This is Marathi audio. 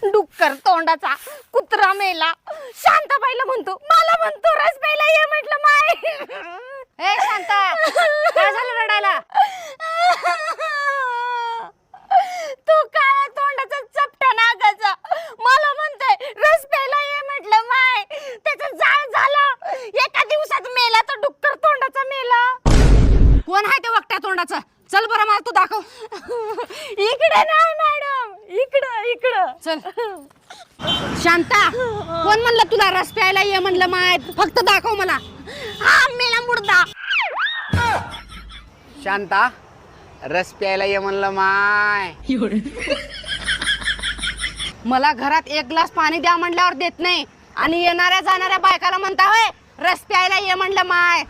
डुक्कर तोंडाचा कुत्रा मेला. शांताबाईला म्हणतो, मला म्हणतो रस प्यायला ये म्हटलं माय. ए शांता, काय झालं रडायला? तू काळ्या तोंडाचा चपटा नागाचा मला म्हणतोय रस प्यायला ये म्हटलं माय. त्याचं जाळ झालं, एका दिवसात मेला तो डुक्कर तोंडाचा मेला. कोण आहे ते वकट्या तोंडाचं? चल बरं मला तू दाखव. इकडे नाही मॅडम, इकडं चल. शांता, कोण म्हणलं तुला रस प्यायला ये म्हणलं माय? फक्त दाखव मला. हा मेला मुर्दा. शांता, रस प्यायला ये म्हणलं माय. मला घरात एक ग्लास पाणी द्या म्हणल्यावर देत नाही आणि येणाऱ्या जाणाऱ्या बायकाला म्हणता होय रस प्यायला ये म्हणलं माय.